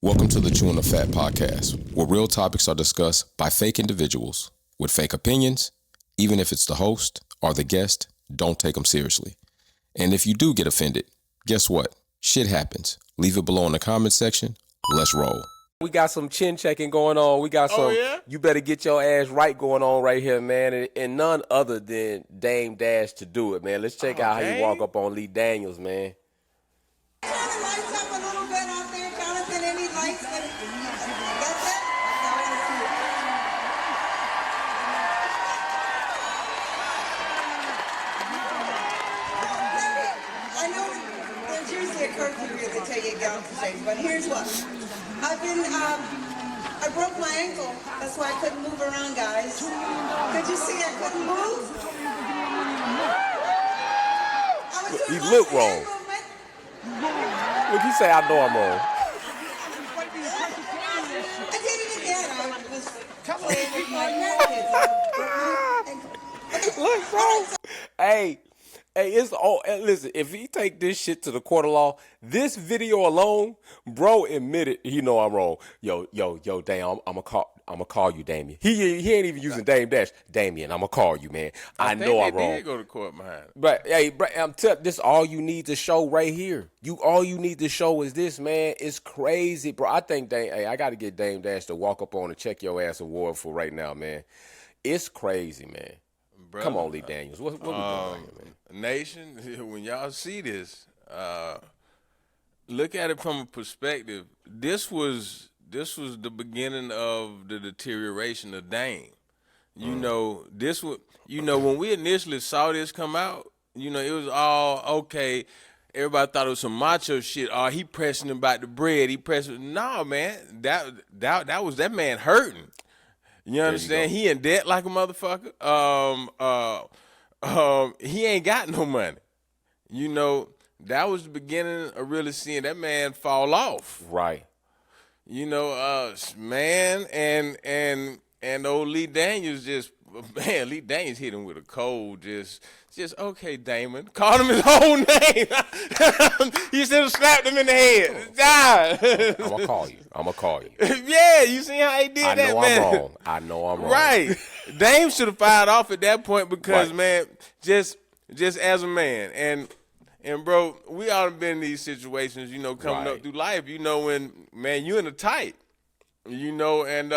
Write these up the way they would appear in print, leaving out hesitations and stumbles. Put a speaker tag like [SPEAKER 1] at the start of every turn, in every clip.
[SPEAKER 1] Welcome to the Chewn Fat podcast, where real topics are discussed by fake individuals with fake opinions. Even if it's the host or the guest, don't take them seriously. And if you do get offended, guess what? Shit happens. Leave it below in the comment section. Let's roll.
[SPEAKER 2] We got some chin checking going on. We got some, you better get your ass right going on right here, man. And none other than Dame Dash to do it, man. Let's check out how you walk up on Lee Daniels, man.
[SPEAKER 3] Turn the lights up a little bit out there, Jonathan. Any lights? That's it? I know there's usually a curfew here that tell you to get off the stage, but here's what. I broke my ankle. That's why I couldn't move around, guys. Could you see I couldn't move? I was doing
[SPEAKER 2] He looked wrong.
[SPEAKER 3] hand movement.
[SPEAKER 2] Look, he say, I know I'm wrong.
[SPEAKER 3] I did it again. I was playing with my grandkids.
[SPEAKER 2] Look, bro. Hey, it's all. Listen, if he take this shit to the court of law, this video alone, bro, admitted he know I'm wrong. Yo, damn, I'm gonna call you, Damien. He ain't even using Dame Dash. Damien, I'm gonna call you, man. I know I'm wrong.
[SPEAKER 4] Did go to court behind.
[SPEAKER 2] But hey, bro, I'm telling this all you need to show right here. All you need to show is this, man. It's crazy, bro. I think I gotta get Dame Dash to walk up on and check your ass award for right now, man. It's crazy, man.
[SPEAKER 4] Brother,
[SPEAKER 2] Come on, Lee Daniels. What we doing right here, man?
[SPEAKER 4] Nation, when y'all see this, look at it from a perspective. This was the beginning of the deterioration of Dame. You know, when we initially saw this come out, you know, it was all okay. Everybody thought it was some macho shit. Oh, he pressing him about the bread. He pressing. No, man, that was that man hurting. You understand? He in debt like a motherfucker. He ain't got no money. You know, that was the beginning of really seeing that man fall off.
[SPEAKER 2] Right.
[SPEAKER 4] You know, man, and old Lee Daniels Lee Daniels hit him with a cold, just okay, Damon. Called him his whole name. He should have slapped him in the head. Die.
[SPEAKER 2] I'm gonna call you.
[SPEAKER 4] Yeah, you see how he did that, man?
[SPEAKER 2] I know I'm wrong.
[SPEAKER 4] Right. Dame should have fired off at that point because,
[SPEAKER 2] Right.
[SPEAKER 4] man, just as a man. And bro, we all been in these situations, you know, coming
[SPEAKER 2] Right.
[SPEAKER 4] up through life, you know, when, man, you in a tight, you know, and,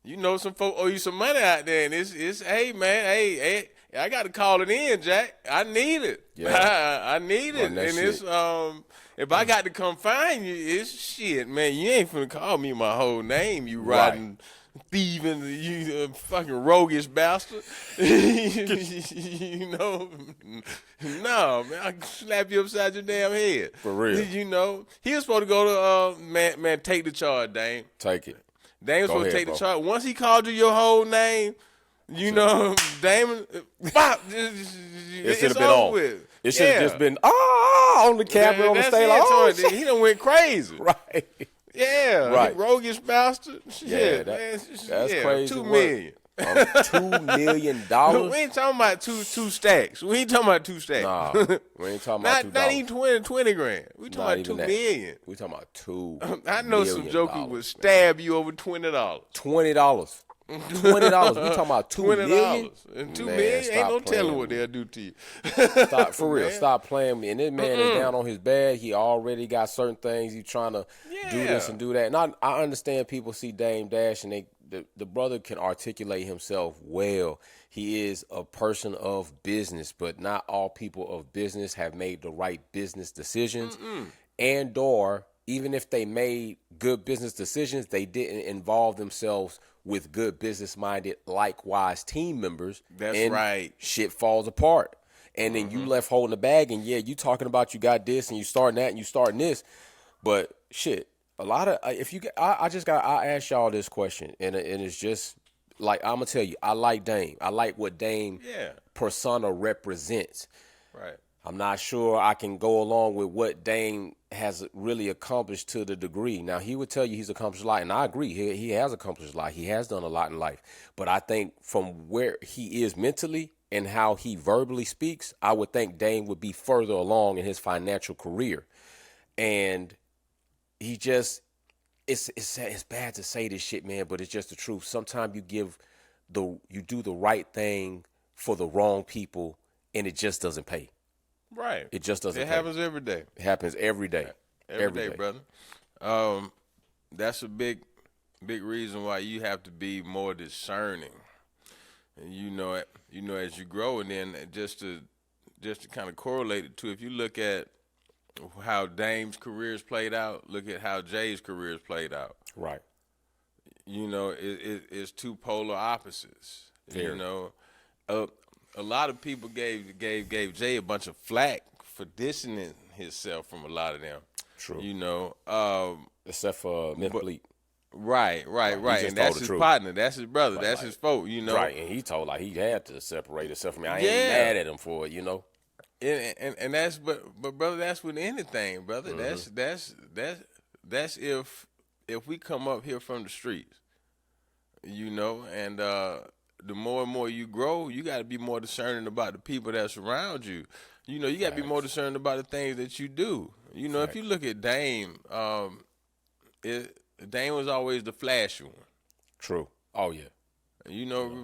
[SPEAKER 4] you know, some folk owe you some money out there, and it's hey, man, hey, I got to call it in, Jack. I need it.
[SPEAKER 2] Yeah.
[SPEAKER 4] I need it.
[SPEAKER 2] Run that
[SPEAKER 4] And
[SPEAKER 2] shit.
[SPEAKER 4] it's, if I got to come find you, it's shit, man. You ain't finna call me my whole name, you
[SPEAKER 2] Right.
[SPEAKER 4] riding, thieving, you fucking roguish bastard. You know, no, man, I can slap you upside your damn head.
[SPEAKER 2] For real.
[SPEAKER 4] You know, he was supposed to go to, man, take the charge, Dame.
[SPEAKER 2] Take it.
[SPEAKER 4] Dame was
[SPEAKER 2] Go
[SPEAKER 4] supposed to
[SPEAKER 2] ahead,
[SPEAKER 4] take the
[SPEAKER 2] bro.
[SPEAKER 4] charge. Once he called you your whole name, you know, Damon, bop,
[SPEAKER 2] It should have
[SPEAKER 4] it's
[SPEAKER 2] been
[SPEAKER 4] over
[SPEAKER 2] on.
[SPEAKER 4] with.
[SPEAKER 2] It should have
[SPEAKER 4] Yeah.
[SPEAKER 2] just been on the camera on the
[SPEAKER 4] That's
[SPEAKER 2] stage.
[SPEAKER 4] it,
[SPEAKER 2] Like, oh,
[SPEAKER 4] Troy. He done went crazy.
[SPEAKER 2] right.
[SPEAKER 4] Yeah,
[SPEAKER 2] Right.
[SPEAKER 4] roguish bastard. Shit,
[SPEAKER 2] Yeah,
[SPEAKER 4] man.
[SPEAKER 2] that's crazy
[SPEAKER 4] $2
[SPEAKER 2] work.
[SPEAKER 4] million.
[SPEAKER 2] $2 million.
[SPEAKER 4] We ain't talking about two stacks. We ain't talking about 2 stacks.
[SPEAKER 2] Nah, we ain't talking about
[SPEAKER 4] not
[SPEAKER 2] $2.
[SPEAKER 4] even 20 grand. We
[SPEAKER 2] Not
[SPEAKER 4] talking about
[SPEAKER 2] even
[SPEAKER 4] $2
[SPEAKER 2] that.
[SPEAKER 4] million.
[SPEAKER 2] We talking about $2
[SPEAKER 4] I know some
[SPEAKER 2] million,
[SPEAKER 4] jokers
[SPEAKER 2] man.
[SPEAKER 4] would stab you over $20.
[SPEAKER 2] $20. $20. We talking about $2 million.
[SPEAKER 4] And $2
[SPEAKER 2] Man,
[SPEAKER 4] million,
[SPEAKER 2] stop
[SPEAKER 4] ain't no
[SPEAKER 2] playing
[SPEAKER 4] telling what
[SPEAKER 2] with me.
[SPEAKER 4] they'll do to you.
[SPEAKER 2] Stop for real.
[SPEAKER 4] Man.
[SPEAKER 2] Stop playing with me. And this man is down on his bed. He already got certain things. He's trying to do this
[SPEAKER 4] Yeah.
[SPEAKER 2] and do that. And I understand people see Dame Dash and the brother can articulate himself well. He is a person of business, but not all people of business have made the right business decisions. And or even if they made good business decisions, they didn't involve themselves with good business-minded, likewise team members.
[SPEAKER 4] That's
[SPEAKER 2] and
[SPEAKER 4] right.
[SPEAKER 2] Shit falls apart. And then you left holding the bag, and yeah, you talking about you got this, and you starting that, and you starting this. But shit, a lot of I ask y'all this question, and it's just like I'm gonna tell you, I like Dame. I like what Dame
[SPEAKER 4] Yeah.
[SPEAKER 2] persona represents.
[SPEAKER 4] Right.
[SPEAKER 2] I'm not sure I can go along with what Dame has really accomplished to the degree. Now, he would tell you he's accomplished a lot, and I agree. He has accomplished a lot. He has done a lot in life. But I think from where he is mentally and how he verbally speaks, I would think Dame would be further along in his financial career. And he just it's bad to say this shit, man, but it's just the truth. Sometimes you do the right thing for the wrong people, and it just doesn't pay.
[SPEAKER 4] Right.
[SPEAKER 2] It just doesn't.
[SPEAKER 4] It happens every day.
[SPEAKER 2] It happens every day.
[SPEAKER 4] Every day, brother. That's a big reason why you have to be more discerning. And as you grow, and then just to kind of correlate it to, if you look at how Dame's career's played out, look at how Jay's career's played out.
[SPEAKER 2] Right.
[SPEAKER 4] It's two polar opposites.
[SPEAKER 2] Fair.
[SPEAKER 4] A lot of people gave Jay a bunch of flack for distancing himself from a lot of them.
[SPEAKER 2] True. Except for Myth Bleak.
[SPEAKER 4] Right. And that's his partner. That's his brother. That's his folk,
[SPEAKER 2] Right, and he told he had to separate himself from me. I ain't mad at him for it,
[SPEAKER 4] And that's but brother, that's with anything, brother.
[SPEAKER 2] Mm-hmm.
[SPEAKER 4] That's if we come up here from the streets, and the more and more you grow, you got to be more discerning about the people that surround you. You got to be more discerning about the things that you do. If you look at Dame, Dame was always the flashy one.
[SPEAKER 2] True. Oh yeah.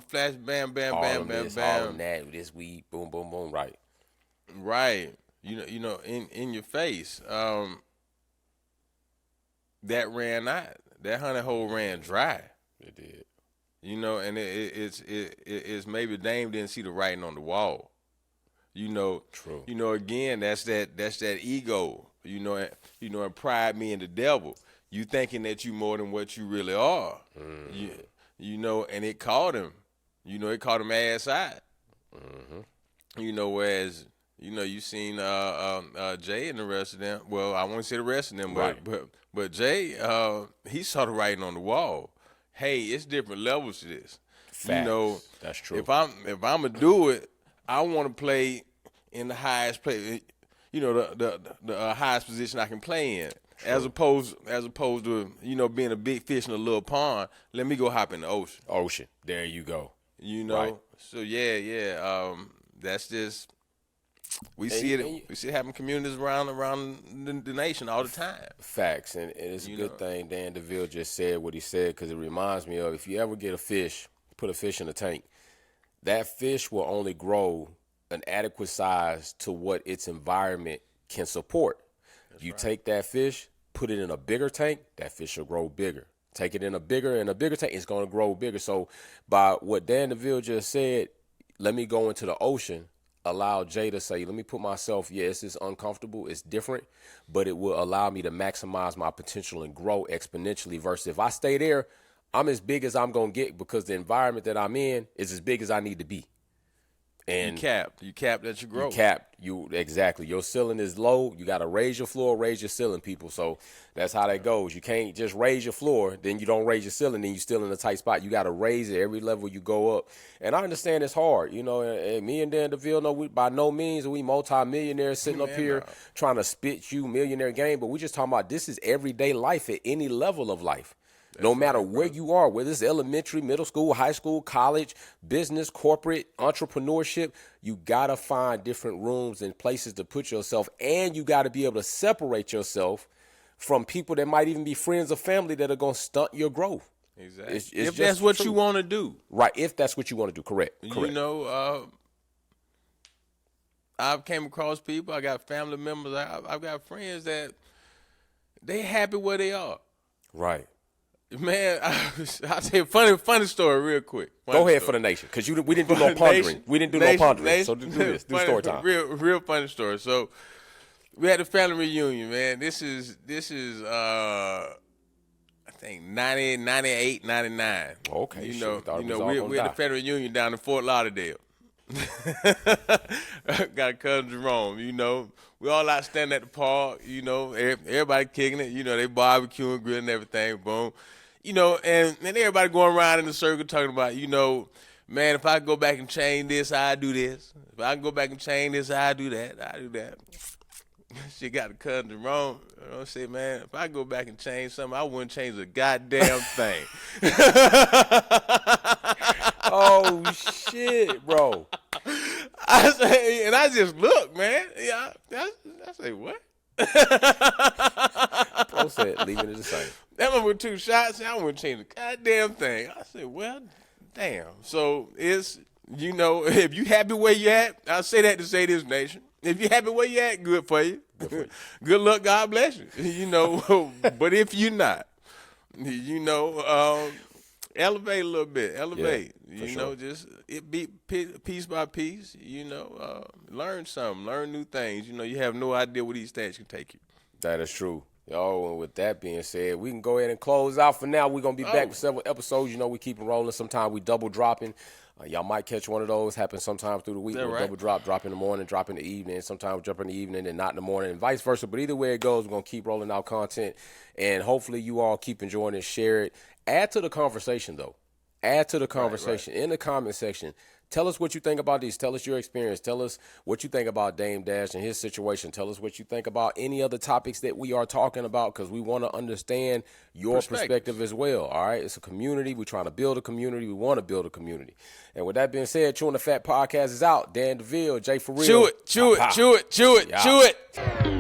[SPEAKER 4] Flash, bam, bam,
[SPEAKER 2] All
[SPEAKER 4] bam, bam,
[SPEAKER 2] this,
[SPEAKER 4] bam.
[SPEAKER 2] all of that, this weed, boom, boom, boom. Right.
[SPEAKER 4] Right. In your face. That ran out. That honey hole ran dry.
[SPEAKER 2] It did.
[SPEAKER 4] And it's maybe Dame didn't see the writing on the wall.
[SPEAKER 2] True.
[SPEAKER 4] Again, that's that ego. And pride me in the devil. You thinking that you more than what you really are.
[SPEAKER 2] Mm-hmm.
[SPEAKER 4] And it caught him. It caught him ass out.
[SPEAKER 2] Mm-hmm.
[SPEAKER 4] Whereas you seen Jay and the rest of them. Well, I won't say the rest of them,
[SPEAKER 2] Right.
[SPEAKER 4] but Jay, he saw the writing on the wall. Hey, it's different levels to this.
[SPEAKER 2] Facts. That's true.
[SPEAKER 4] If I'm gonna do it, I want to play in the highest play. The highest position I can play in. True. As opposed to being a big fish in a little pond. Let me go hop in the ocean.
[SPEAKER 2] Ocean. There you go.
[SPEAKER 4] Right. So yeah. That's just. We see it happen communities around the nation all the time.
[SPEAKER 2] Facts, and it's a good thing Dan DeVille just said what he said, because it reminds me of, if you ever get a fish, put a fish in a tank, that fish will only grow an adequate size to what its environment can support. Take that fish, put it in a bigger tank, that fish will grow bigger. Take it in a bigger tank, it's going to grow bigger. So by what Dan DeVille just said, let me go into the ocean, allow Jay to say, let me put myself, this is uncomfortable, it's different, but it will allow me to maximize my potential and grow exponentially, versus if I stay there, I'm as big as I'm going to get, because the environment that I'm in is as big as I need to be. And
[SPEAKER 4] you capped at your growth.
[SPEAKER 2] Exactly. Your ceiling is low. You got to raise your floor, raise your ceiling, people. So that's how that goes. You can't just raise your floor, then you don't raise your ceiling, then you're still in a tight spot. You got to raise it every level you go up. And I understand it's hard, and me and Dan DeVille we by no means are we multi-millionaires sitting up here trying to spit you millionaire game, but we just talking about this is everyday life at any level of life. No matter where you are, whether it's elementary, middle school, high school, college, business, corporate, entrepreneurship, you got to find different rooms and places to put yourself, and you got to be able to separate yourself from people that might even be friends or family that are going to stunt your growth.
[SPEAKER 4] Exactly. If that's what you want to do.
[SPEAKER 2] Right, if that's what you want to do, correct.
[SPEAKER 4] I've came across people, I got family members, I've got friends that they happy where they are.
[SPEAKER 2] Right.
[SPEAKER 4] Man, I'll tell you a funny story real quick.
[SPEAKER 2] Go ahead for the nation, because we didn't do no pondering. We didn't do no pondering, so do this. Do story time.
[SPEAKER 4] Real funny story. So we had a family reunion, man. This is I think 90, 98, 99.
[SPEAKER 2] Okay,
[SPEAKER 4] we had a family reunion down in Fort Lauderdale. Got a cousin Jerome, we all out standing at the park, everybody kicking it, they barbecuing, grilling, everything, boom. And everybody going around in the circle talking about, man, if I go back and change this, I do this. If I can go back and change this, I do that. She got a cousin Jerome. I say, man, if I go back and change something, I wouldn't change a goddamn thing.
[SPEAKER 2] Oh shit, bro!
[SPEAKER 4] I just look, man. Yeah, I say what?
[SPEAKER 2] Bro said, leaving it the same.
[SPEAKER 4] That one with 2 shots, I wouldn't change the goddamn thing. I said, well, damn. So it's, if you happy where you at, I say that to say this, nation. If you happy where you at, good for you. Good luck, God bless you. But if you're not, elevate a little bit. Elevate.
[SPEAKER 2] Sure.
[SPEAKER 4] Just it be piece by piece. Learn something. Learn new things. You have no idea where these stats can take you.
[SPEAKER 2] That is true. Yo, and with that being said, we can go ahead and close out for now. We're going to be back with several episodes. We keep them rolling. Sometimes we double dropping. Y'all might catch one of those. Happens sometimes through the week. We'll
[SPEAKER 4] right?
[SPEAKER 2] double drop in the morning, drop in the evening. Sometimes we drop in the evening and not in the morning, and vice versa. But either way it goes, we're going to keep rolling out content. And hopefully you all keep enjoying it, share it. Add to the conversation, though. Add to the conversation in the comment section. Tell us what you think about these. Tell us your experience. Tell us what you think about Dame Dash and his situation. Tell us what you think about any other topics that we are talking about, because we want to understand your perspective as well. All right? It's a community. We're trying to build a community. We want to build a community. And with that being said, Chewn the Fat Podcast is out. Dan DeVille, Jay For Real.
[SPEAKER 4] Chew it.